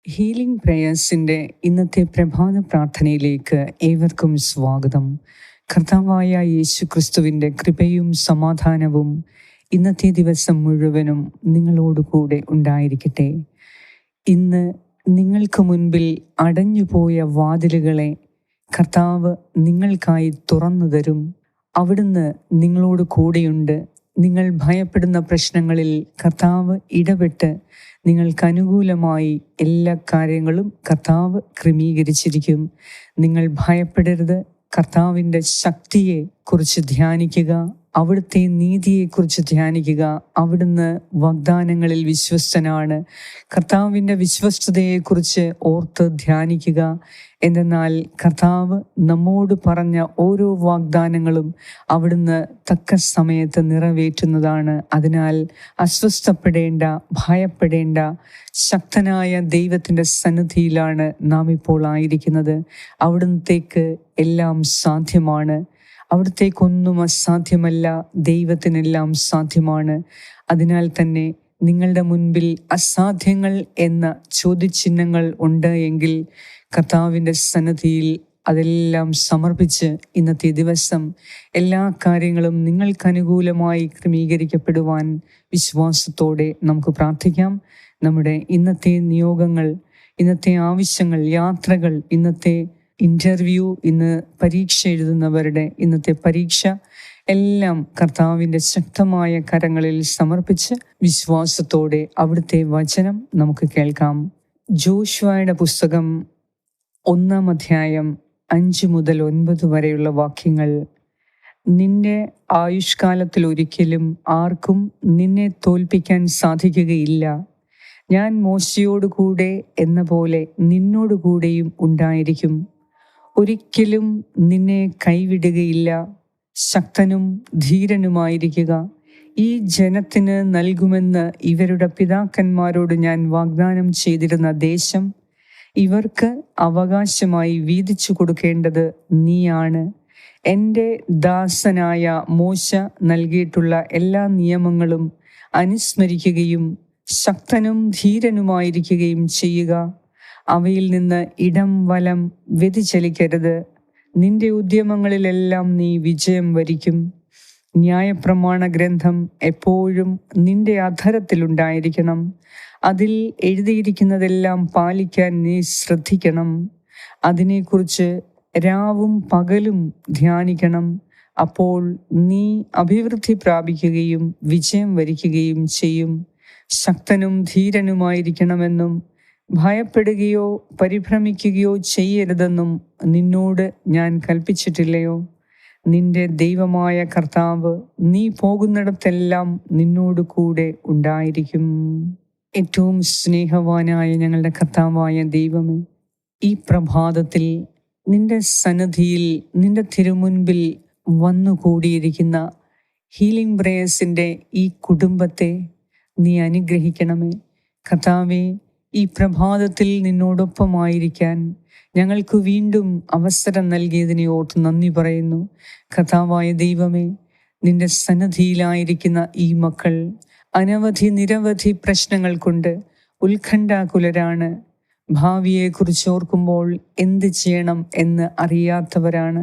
Healing പ്രേയേഴ്സിൻ്റെ ഇന്നത്തെ പ്രഭാത പ്രാർത്ഥനയിലേക്ക് ഏവർക്കും സ്വാഗതം. കർത്താവായ യേശു ക്രിസ്തുവിൻ്റെ കൃപയും സമാധാനവും ഇന്നത്തെ ദിവസം മുഴുവനും നിങ്ങളോടുകൂടെ ഉണ്ടായിരിക്കട്ടെ. ഇന്ന് നിങ്ങൾക്ക് മുൻപിൽ അടഞ്ഞുപോയ വാതിലുകളെ കർത്താവ് നിങ്ങൾക്കായി തുറന്നു തരും. അവിടുന്ന് നിങ്ങളോട് കൂടെയുണ്ട്. നിങ്ങൾ ഭയപ്പെടുന്ന പ്രശ്നങ്ങളിൽ കർത്താവ് ഇടപെട്ട് നിങ്ങൾക്ക് അനുകൂലമായി എല്ലാ കാര്യങ്ങളും കർത്താവ് ക്രമീകരിച്ചിരിക്കും. നിങ്ങൾ ഭയപ്പെടരുത്. കർത്താവിൻ്റെ ശക്തിയെ കുറിച്ച് ധ്യാനിക്കുക, അവിടുത്തെ നീതിയെക്കുറിച്ച് ധ്യാനിക്കുക. അവിടുന്ന് വാഗ്ദാനങ്ങളിൽ വിശ്വസ്തനാണ്. കർത്താവിൻ്റെ വിശ്വസ്തതയെക്കുറിച്ച് ഓർത്ത് ധ്യാനിക്കുക. എന്തെന്നാൽ കർത്താവ് നമ്മോട് പറഞ്ഞ ഓരോ വാഗ്ദാനങ്ങളും അവിടുന്ന് തക്ക സമയത്ത് നിറവേറ്റുന്നതാണ്. അതിനാൽ അസ്വസ്ഥപ്പെടേണ്ട, ഭയപ്പെടേണ്ട. ശക്തനായ ദൈവത്തിൻ്റെ സന്നിധിയിലാണ് നാം ഇപ്പോൾ ആയിരിക്കുന്നത്. അവിടുത്തേക്ക് എല്ലാം സാധ്യമാണ്. അവിടത്തേക്കൊന്നും അസാധ്യമല്ല. ദൈവത്തിനെല്ലാം സാധ്യമാണ്. അതിനാൽ തന്നെ നിങ്ങളുടെ മുൻപിൽ അസാധ്യങ്ങൾ എന്ന ചോദ്യചിഹ്നങ്ങൾ ഉണ്ട് എങ്കിൽ കർത്താവിൻ്റെ സന്നിധിയിൽ അതെല്ലാം സമർപ്പിച്ച് ഇന്നത്തെ ദിവസം എല്ലാ കാര്യങ്ങളും നിങ്ങൾക്ക് അനുകൂലമായി ക്രമീകരിക്കപ്പെടുവാൻ വിശ്വാസത്തോടെ നമുക്ക് പ്രാർത്ഥിക്കാം. നമ്മുടെ ഇന്നത്തെ നിയോഗങ്ങൾ, ഇന്നത്തെ ആവശ്യങ്ങൾ, യാത്രകൾ, ഇന്നത്തെ ഇൻ്റർവ്യൂ, ഇന്ന് പരീക്ഷ എഴുതുന്നവരുടെ ഇന്നത്തെ പരീക്ഷ എല്ലാം കർത്താവിൻ്റെ ശക്തമായ കരങ്ങളിൽ സമർപ്പിച്ച് വിശ്വാസത്തോടെ അവിടുത്തെ വചനം നമുക്ക് കേൾക്കാം. ജോഷുവയുടെ പുസ്തകം 1-ാം അധ്യായം 5 മുതൽ 9 വരെയുള്ള വാക്യങ്ങൾ. നിന്റെ ആയുഷ്കാലത്തിൽ ഒരിക്കലും ആർക്കും നിന്നെ തോൽപ്പിക്കാൻ സാധിക്കുകയില്ല. ഞാൻ മോശയോടുകൂടെ എന്ന പോലെ നിന്നോടുകൂടെയും ഉണ്ടായിരിക്കും. ഒരിക്കലും നിന്നെ കൈവിടുകയില്ല. ശക്തനും ധീരനുമായിരിക്കുക. ഈ ജനത്തിന് നൽകുമെന്ന് ഇവരുടെ പിതാക്കന്മാരോട് ഞാൻ വാഗ്ദാനം ചെയ്തിരുന്ന ദേശം ഇവർക്ക് അവകാശമായി വീതിച്ചു കൊടുക്കേണ്ടത് നീയാണ്. എൻ്റെ ദാസനായ മോശ നൽകിയിട്ടുള്ള എല്ലാ നിയമങ്ങളും അനുസ്മരിക്കുകയും ശക്തനും ധീരനുമായിരിക്കുകയും ചെയ്യുക. അവയിൽ നിന്ന് ഇടം വലം വ്യതിചലിക്കരുത്. നിന്റെ ഉദ്യമങ്ങളിലെല്ലാം നീ വിജയം വരിക്കും. ന്യായപ്രമാണ ഗ്രന്ഥം എപ്പോഴും നിന്റെ അധരത്തിലുണ്ടായിരിക്കണം. അതിൽ എഴുതിയിരിക്കുന്നതെല്ലാം പാലിക്കാൻ നീ ശ്രദ്ധിക്കണം. അതിനെക്കുറിച്ച് രാവും പകലും ധ്യാനിക്കണം. അപ്പോൾ നീ അഭിവൃദ്ധി പ്രാപിക്കുകയും വിജയം വരിക്കുകയും ചെയ്യും. ശക്തനും ധീരനുമായിരിക്കണമെന്നും ഭയപ്പെടുകയോ പരിഭ്രമിക്കുകയോ ചെയ്യരുതെന്നും നിന്നോട് ഞാൻ കൽപ്പിച്ചിട്ടില്ലയോ? നിന്റെ ദൈവമായ കർത്താവ് നീ പോകുന്നിടത്തെല്ലാം നിന്നോട് കൂടെ ഉണ്ടായിരിക്കും. ഏറ്റവും സ്നേഹവാനായ ഞങ്ങളുടെ കർത്താവായ ദൈവമേ, ഈ പ്രഭാതത്തിൽ നിന്റെ സന്നിധിയിൽ, നിന്റെ തിരുമുൻപിൽ വന്നുകൂടിയിരിക്കുന്ന ഹീലിംഗ് പ്രേയേഴ്സിൻ്റെ ഈ കുടുംബത്തെ നീ അനുഗ്രഹിക്കണമേ. കർത്താവേ, ഈ പ്രഭാതത്തിൽ നിന്നോടൊപ്പമായിരിക്കാൻ ഞങ്ങൾക്ക് വീണ്ടും അവസരം നൽകിയതിനെ ഓർത്ത് നന്ദി പറയുന്നു. കർത്താവായ ദൈവമേ, നിന്റെ സന്നിധിയിലായിരിക്കുന്ന ഈ മക്കൾ നിരവധി പ്രശ്നങ്ങൾ കൊണ്ട് ഉത്കണ്ഠാകുലരാണ്. ഭാവിയെക്കുറിച്ച് ഓർക്കുമ്പോൾ എന്ത് ചെയ്യണം എന്ന് അറിയാത്തവരാണ്.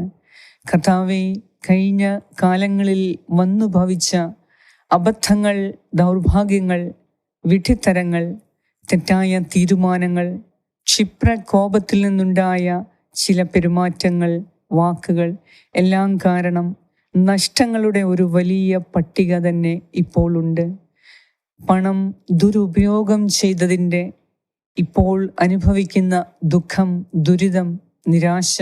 കർത്താവേ, കഴിഞ്ഞ കാലങ്ങളിൽ വന്നു ഭവിച്ച അബദ്ധങ്ങൾ, ദൗർഭാഗ്യങ്ങൾ, വിഡ്ഢിത്തരങ്ങൾ, തെറ്റായ തീരുമാനങ്ങൾ, ക്ഷിപ്രകോപത്തിൽ നിന്നുണ്ടായ ചില പെരുമാറ്റങ്ങൾ, വാക്കുകൾ എല്ലാം കാരണം നഷ്ടങ്ങളുടെ ഒരു വലിയ പട്ടിക തന്നെ ഇപ്പോൾ ഉണ്ട്. പണം ദുരുപയോഗം ചെയ്തതിൻ്റെ ഇപ്പോൾ അനുഭവിക്കുന്ന ദുഃഖം, ദുരിതം, നിരാശ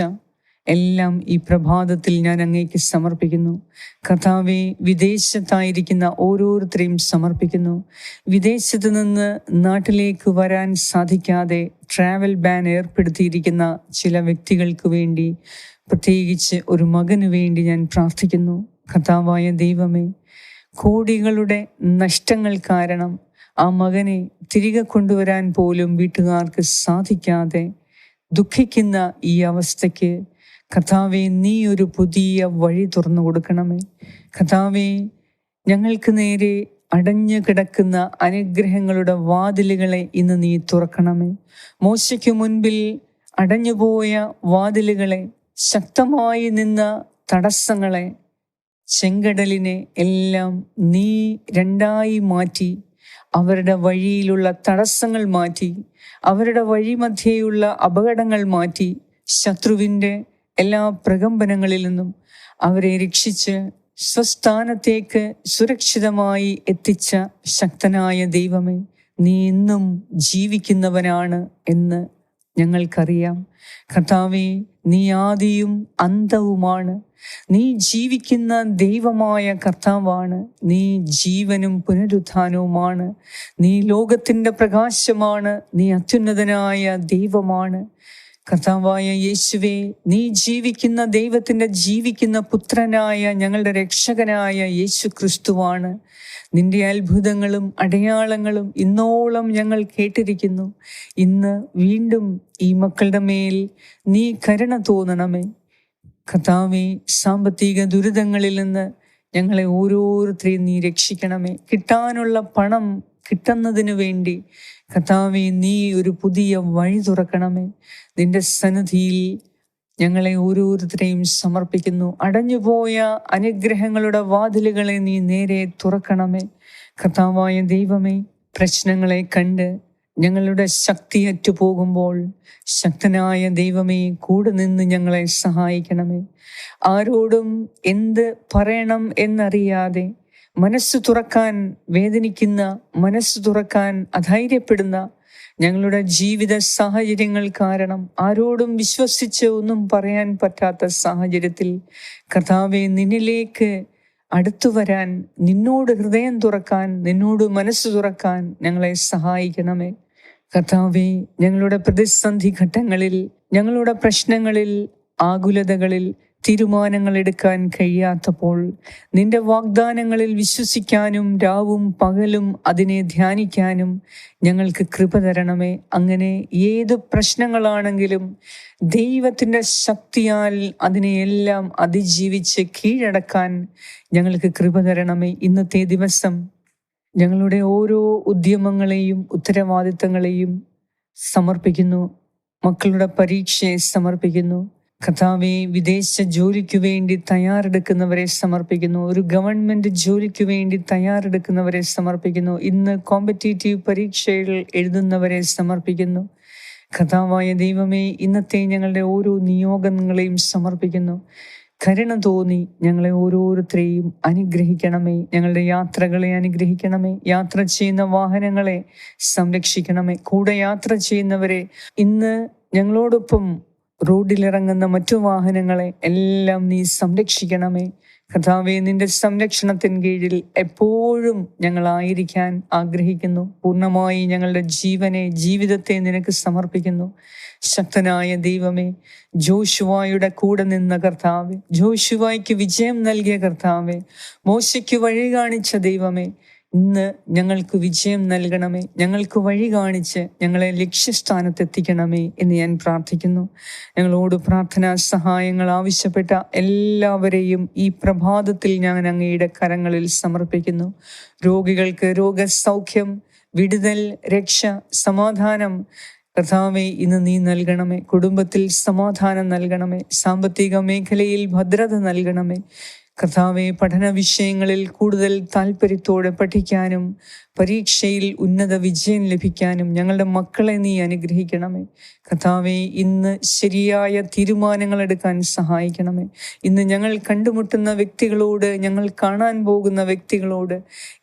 എല്ലാം ഈ പ്രഭാതത്തിൽ ഞാൻ അങ്ങേക്ക് സമർപ്പിക്കുന്നു. കർത്താവേ, വിദേശത്തായിരിക്കുന്ന ഓരോരുത്തരെയും സമർപ്പിക്കുന്നു. വിദേശത്ത് നിന്ന് നാട്ടിലേക്ക് വരാൻ സാധിക്കാതെ ട്രാവൽ ബാൻ ഏർപ്പെടുത്തിയിരിക്കുന്ന ചില വ്യക്തികൾക്ക് വേണ്ടി, പ്രത്യേകിച്ച് ഒരു മകന് വേണ്ടി ഞാൻ പ്രാർത്ഥിക്കുന്നു. കർത്താവായ ദൈവമേ, കോടികളുടെ നഷ്ടങ്ങൾ കാരണം ആ മകനെ തിരികെ കൊണ്ടുവരാൻ പോലും വീട്ടുകാർക്ക് സാധിക്കാതെ ദുഃഖിക്കുന്ന ഈ അവസ്ഥയ്ക്ക് കർത്താവേ, നീ ഒരു പുതിയ വഴി തുറന്നു കൊടുക്കണമേ. കർത്താവേ, ഞങ്ങൾക്ക് നേരെ അടഞ്ഞു കിടക്കുന്ന അനുഗ്രഹങ്ങളുടെ വാതിലുകളെ ഇന്ന് നീ തുറക്കണമേ. മോശയ്ക്ക് മുൻപിൽ അടഞ്ഞുപോയ വാതിലുകളെ, ശക്തമായി നിന്ന തടസ്സങ്ങളെ, ചെങ്കടലിനെ എല്ലാം നീ രണ്ടായി മാറ്റി, അവരുടെ വഴിയിലുള്ള തടസ്സങ്ങൾ മാറ്റി, അവരുടെ വഴിമധ്യേയുള്ള അപകടങ്ങൾ മാറ്റി, ശത്രുവിൻ്റെ എല്ലാ പ്രകമ്പനങ്ങളിൽ നിന്നും അവരെ രക്ഷിച്ച് സ്വസ്ഥാനത്തേക്ക് സുരക്ഷിതമായി എത്തിച്ച ശക്തനായ ദൈവമേ, നീ ഇന്നും ജീവിക്കുന്നവനാണ് എന്ന് ഞങ്ങൾക്കറിയാം. കർത്താവേ, നീ ആദിയും അന്തവുമാണ്. നീ ജീവിക്കുന്ന ദൈവമായ കർത്താവാണ്. നീ ജീവനും പുനരുത്ഥാനവുമാണ്. നീ ലോകത്തിൻ്റെ പ്രകാശമാണ്. നീ അത്യുന്നതനായ ദൈവമാണ്. കർത്താവായ യേശുവേ, നീ ജീവിക്കുന്ന ദൈവത്തിൻ്റെ ജീവിക്കുന്ന പുത്രനായ ഞങ്ങളുടെ രക്ഷകനായ യേശു ക്രിസ്തുവാണ്. നിന്റെ അത്ഭുതങ്ങളും അടയാളങ്ങളും ഇന്നോളം ഞങ്ങൾ കേട്ടിരിക്കുന്നു. ഇന്ന് വീണ്ടും ഈ മക്കളുടെ മേൽ നീ കരുണ തോന്നണമേ. കർത്താവേ, സാമ്പത്തിക ദുരിതങ്ങളിൽ നിന്ന് ഞങ്ങളെ ഓരോരുത്തരെയും നീ രക്ഷിക്കണമേ. കിട്ടാനുള്ള പണം കിട്ടുന്നതിന് വേണ്ടി കർത്താവേ, നീ ഒരു പുതിയ വഴി തുറക്കണമേ. നിന്റെ സന്നിധിയിൽ ഞങ്ങളെ ഓരോരുത്തരെയും സമർപ്പിക്കുന്നു. അടഞ്ഞുപോയ അനുഗ്രഹങ്ങളുടെ വാതിലുകളെ നീ നേരെ തുറക്കണമേ. കർത്താവായ ദൈവമേ, പ്രശ്നങ്ങളെ കണ്ട് ഞങ്ങളുടെ ശക്തി അറ്റുപോകുമ്പോൾ ശക്തനായ ദൈവമേ, കൂടെ നിന്ന് ഞങ്ങളെ സഹായിക്കണമേ. ആരോടും എന്ത് പറയണം എന്നറിയാതെ മനസ്സ് തുറക്കാൻ വേദനിക്കുന്ന, മനസ്സ് തുറക്കാൻ അധൈര്യപ്പെടുന്ന ഞങ്ങളുടെ ജീവിത സാഹചര്യങ്ങൾ കാരണം ആരോടും വിശ്വസിച്ച് ഒന്നും പറയാൻ പറ്റാത്ത സാഹചര്യത്തിൽ കർത്താവെ, നിന്നിലേക്ക് അടുത്തു വരാൻ, നിന്നോട് ഹൃദയം തുറക്കാൻ, നിന്നോട് മനസ്സ് തുറക്കാൻ ഞങ്ങളെ സഹായിക്കണമേ. കർത്താവെ, ഞങ്ങളുടെ പ്രതിസന്ധി ഘട്ടങ്ങളിൽ, ഞങ്ങളുടെ പ്രശ്നങ്ങളിൽ, ആകുലതകളിൽ തീരുമാനങ്ങൾ എടുക്കാൻ കഴിയാത്തപ്പോൾ നിന്റെ വാഗ്ദാനങ്ങളിൽ വിശ്വസിക്കാനും രാവും പകലും അതിനെ ധ്യാനിക്കാനും ഞങ്ങൾക്ക് കൃപ തരണമേ. അങ്ങനെ ഏത് പ്രശ്നങ്ങളാണെങ്കിലും ദൈവത്തിൻ്റെ ശക്തിയാൽ അതിനെയെല്ലാം അതിജീവിച്ച് കീഴടക്കാൻ ഞങ്ങൾക്ക് കൃപ തരണമേ. ഇന്നത്തെ ദിവസം ഞങ്ങളുടെ ഓരോ ഉദ്യമങ്ങളെയും ഉത്തരവാദിത്തങ്ങളെയും സമർപ്പിക്കുന്നു. മക്കളുടെ പരീക്ഷയെ സമർപ്പിക്കുന്നു. കർത്താവെ, വിദേശ ജോലിക്ക് വേണ്ടി തയ്യാറെടുക്കുന്നവരെ സമർപ്പിക്കുന്നു. ഒരു ഗവൺമെൻറ് ജോലിക്ക് വേണ്ടി തയ്യാറെടുക്കുന്നവരെ സമർപ്പിക്കുന്നു. ഇന്ന് കോമ്പറ്റേറ്റീവ് പരീക്ഷകൾ എഴുതുന്നവരെ സമർപ്പിക്കുന്നു. കർത്താവായ ദൈവമേ, ഇന്നത്തെ ഞങ്ങളുടെ ഓരോ നിയോഗങ്ങളെയും സമർപ്പിക്കുന്നു. കരുണ തോന്നി ഞങ്ങളെ ഓരോരുത്തരെയും അനുഗ്രഹിക്കണമേ. ഞങ്ങളുടെ യാത്രകളെ അനുഗ്രഹിക്കണമേ. യാത്ര ചെയ്യുന്ന വാഹനങ്ങളെ സംരക്ഷിക്കണമേ. കൂടെ യാത്ര ചെയ്യുന്നവരെ, ഇന്ന് ഞങ്ങളോടൊപ്പം റോഡിലിറങ്ങുന്ന മറ്റു വാഹനങ്ങളെ എല്ലാം നീ സംരക്ഷിക്കണമേ. കർത്താവേ, നിന്റെ സംരക്ഷണത്തിന് കീഴിൽ എപ്പോഴും ഞങ്ങളായിരിക്കാൻ ആഗ്രഹിക്കുന്നു. പൂർണ്ണമായി ഞങ്ങളുടെ ജീവിതത്തെ നിനക്ക് സമർപ്പിക്കുന്നു. ശക്തനായ ദൈവമേ, ജോഷുവായുടെ കൂടെ നിന്ന കർത്താവേ, ജോഷുവായ്ക്ക് വിജയം നൽകിയ കർത്താവേ, മോശയ്ക്ക് വഴി കാണിച്ച ദൈവമേ, ഇന്ന് ഞങ്ങൾക്ക് വിജയം നൽകണമേ. ഞങ്ങൾക്ക് വഴി കാണിച്ച് ഞങ്ങളെ ലക്ഷ്യസ്ഥാനത്തെത്തിക്കണമേ എന്ന് ഞാൻ പ്രാർത്ഥിക്കുന്നു. ഞങ്ങളോട് പ്രാർത്ഥനാ സഹായങ്ങൾ ആവശ്യപ്പെട്ട എല്ലാവരെയും ഈ പ്രഭാതത്തിൽ ഞാൻ അങ്ങയുടെ കരങ്ങളിൽ സമർപ്പിക്കുന്നു. രോഗികൾക്ക് രോഗസൗഖ്യം, വിടുതൽ, രക്ഷ, സമാധാനം കർത്താവേ ഇന്ന് നീ നൽകണമേ. കുടുംബത്തിൽ സമാധാനം നൽകണമേ. സാമ്പത്തിക മേഖലയിൽ ഭദ്രത നൽകണമേ. കർത്താവെ, പഠന വിഷയങ്ങളിൽ കൂടുതൽ താല്പര്യത്തോടെ പഠിക്കാനും പരീക്ഷയിൽ ഉന്നത വിജയം ലഭിക്കാനും ഞങ്ങളുടെ മക്കളെ നീ അനുഗ്രഹിക്കണമേ. കർത്താവെ, ഇന്ന് ശരിയായ തീരുമാനങ്ങൾ എടുക്കാൻ സഹായിക്കണമേ. ഇന്ന് ഞങ്ങൾ കണ്ടുമുട്ടുന്ന വ്യക്തികളോട്, ഞങ്ങൾ കാണാൻ പോകുന്ന വ്യക്തികളോട്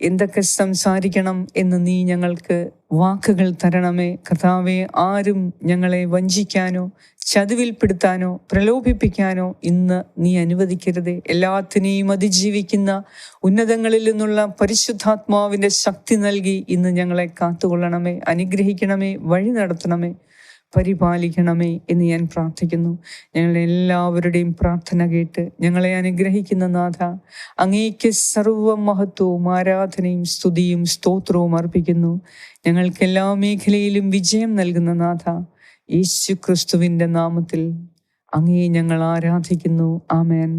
എന്തൊക്കെ സംസാരിക്കണം എന്ന് നീ ഞങ്ങൾക്ക് വാക്കുകൾ തരണമേ. കർത്താവെ, ആരും ഞങ്ങളെ വഞ്ചിക്കാനോ ചതിവിൽപ്പെടുത്താനോ പ്രലോഭിപ്പിക്കാനോ ഇന്ന് നീ അനുവദിക്കരുതേ. എല്ലാത്തിനെയും അതിജീവിക്കുന്ന ഉന്നതങ്ങളിൽ നിന്നുള്ള പരിശുദ്ധാത്മാവിൻ്റെ ശക്തി നൽകി ഇന്ന് ഞങ്ങളെ കാത്തുകൊള്ളണമേ, അനുഗ്രഹിക്കണമേ, വഴി നടത്തണമേ, പരിപാലിക്കണമേ എന്ന് ഞാൻ പ്രാർത്ഥിക്കുന്നു. ഞങ്ങളുടെ എല്ലാവരുടെയും പ്രാർത്ഥന കേട്ട് ഞങ്ങളെ അനുഗ്രഹിക്കുന്ന നാഥ, അങ്ങേക്ക് സർവ്വ മഹത്വവും ആരാധനയും സ്തുതിയും സ്തോത്രവും അർപ്പിക്കുന്നു. ഞങ്ങൾക്ക് എല്ലാ മേഖലയിലും വിജയം നൽകുന്ന നാഥ, യേശു ക്രിസ്തുവിൻ്റെ നാമത്തിൽ അങ്ങയെ ഞങ്ങൾ ആരാധിക്കുന്നു. ആമേൻ.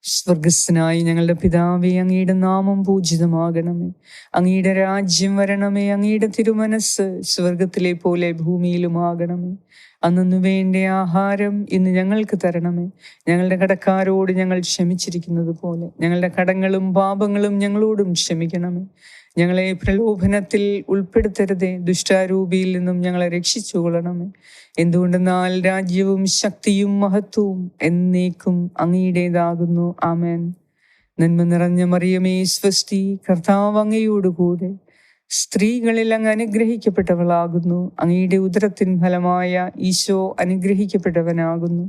സ്വർഗസ്ഥനായ ഞങ്ങളുടെ പിതാവേ, അങ്ങയുടെ നാമം പൂജിതമാകണമേ. അങ്ങയുടെ രാജ്യം വരണമേ. അങ്ങയുടെ തിരുമനസ് സ്വർഗത്തിലെ പോലെ ഭൂമിയിലുമാകണമേ. അന്നു വേണ്ട ആഹാരം ഇന്ന് ഞങ്ങൾക്ക് തരണമേ. ഞങ്ങളുടെ കടക്കാരോട് ഞങ്ങൾ ക്ഷമിച്ചിരിക്കുന്നത് പോലെ ഞങ്ങളുടെ കടങ്ങളും പാപങ്ങളും ഞങ്ങളോടും ക്ഷമിക്കണമേ. ഞങ്ങളെ പ്രലോഭനത്തിൽ ഉൾപ്പെടുത്തരുതേ, ദുഷ്ടാരൂപിയിൽ നിന്നും ഞങ്ങളെ രക്ഷിച്ചുകൊള്ളണമേ. എന്തുകൊണ്ടെന്നാൽ രാജ്യവും ശക്തിയും മഹത്വവും എന്നേക്കും അങ്ങയുടേതാകുന്നു. ആമേൻ. നന്മ നിറഞ്ഞ മറിയമേ സ്വസ്തി, കർത്താവ് അങ്ങയോടുകൂടെ സ്ത്രീകളിൽ അങ്ങ് അനുഗ്രഹിക്കപ്പെട്ടവളാകുന്നു. അങ്ങയുടെ ഉദരത്തിൻ ഫലമായ ഈശോ അനുഗ്രഹിക്കപ്പെട്ടവനാകുന്നു.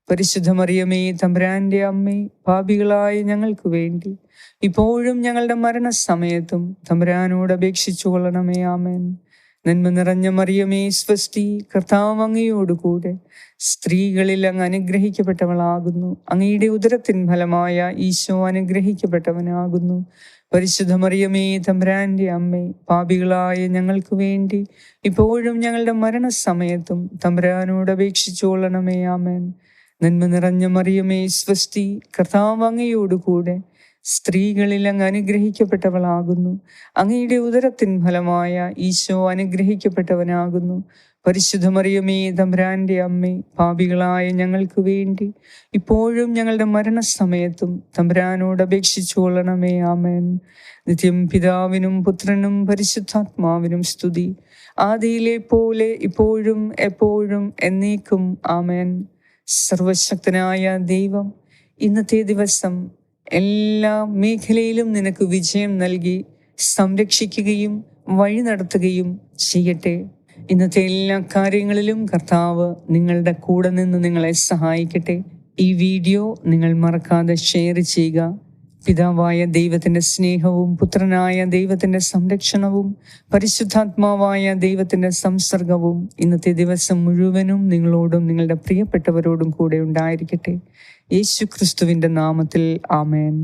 പരിശുദ്ധ മറിയമേ തമ്പുരാന്റെ അമ്മേ, പാപികളായ ഞങ്ങൾക്ക് വേണ്ടി ഇപ്പോഴും ഞങ്ങളുടെ മരണസമയത്തും തമ്പുരാനോട് അപേക്ഷിച്ചു കൊള്ളണമേ. ആമേൻ. നന്മ നിറഞ്ഞ മറിയമേ സ്വസ്തി, കർത്താവ് അങ്ങയോടുകൂടെ സ്ത്രീകളിൽ അങ്ങ് അനുഗ്രഹിക്കപ്പെട്ടവളാകുന്നു. അങ്ങയുടെ ഉദരത്തിൻ ഫലമായ ഈശോ അനുഗ്രഹിക്കപ്പെട്ടവനാകുന്നു. പരിശുദ്ധ മറിയമേ തമ്പുരാന്റെ അമ്മേ, പാപികളായ ഞങ്ങൾക്ക് വേണ്ടി ഇപ്പോഴും ഞങ്ങളുടെ മരണസമയത്തും തമ്പുരാനോട് അപേക്ഷിച്ചു കൊള്ളണമേ. ആമേൻ. നന്മ നിറഞ്ഞ മറിയമേ സ്വസ്തി, കർത്താവ് അങ്ങയോടുകൂടെ സ്ത്രീകളിൽ അങ്ങ് അനുഗ്രഹിക്കപ്പെട്ടവളാകുന്നു. അങ്ങയുടെ ഉദരത്തിൻ ഫലമായ ഈശോ അനുഗ്രഹിക്കപ്പെട്ടവനാകുന്നു. പരിശുദ്ധ മറിയമേ തമ്പുരാന്റെ അമ്മേ, പാപികളായ ഞങ്ങൾക്ക് വേണ്ടി ഇപ്പോഴും ഞങ്ങളുടെ മരണസമയത്തും തമ്പുരാനോട് അപേക്ഷിച്ചു കൊള്ളണമേ. ആമേൻ. നിത്യം പിതാവിനും പുത്രനും പരിശുദ്ധാത്മാവിനും സ്തുതി, ആദിയിലെ പോലെ ഇപ്പോഴും എപ്പോഴും എന്നേക്കും. ആമേൻ. സർവശക്തനായ ദൈവം ഇന്നത്തെ ദിവസം എല്ലാ മേഖലയിലും നിനക്ക് വിജയം നൽകി സംരക്ഷിക്കുകയും വഴി നടത്തുകയും ചെയ്യട്ടെ. ഇന്നത്തെ എല്ലാ കാര്യങ്ങളിലും കർത്താവ് നിങ്ങളുടെ കൂടെ നിന്ന് നിങ്ങളെ സഹായിക്കട്ടെ. ഈ വീഡിയോ നിങ്ങൾ മറക്കാതെ ഷെയർ ചെയ്യുക. പിതാവായ ദൈവത്തിൻ്റെ സ്നേഹവും പുത്രനായ ദൈവത്തിൻ്റെ സംരക്ഷണവും പരിശുദ്ധാത്മാവായ ദൈവത്തിൻ്റെ സംസർഗവും ഇന്നത്തെ ദിവസം മുഴുവനും നിങ്ങളോടും നിങ്ങളുടെ പ്രിയപ്പെട്ടവരോടും കൂടെ ഉണ്ടായിരിക്കട്ടെ. യേശു ക്രിസ്തുവിൻ്റെ നാമത്തിൽ ആമേൻ.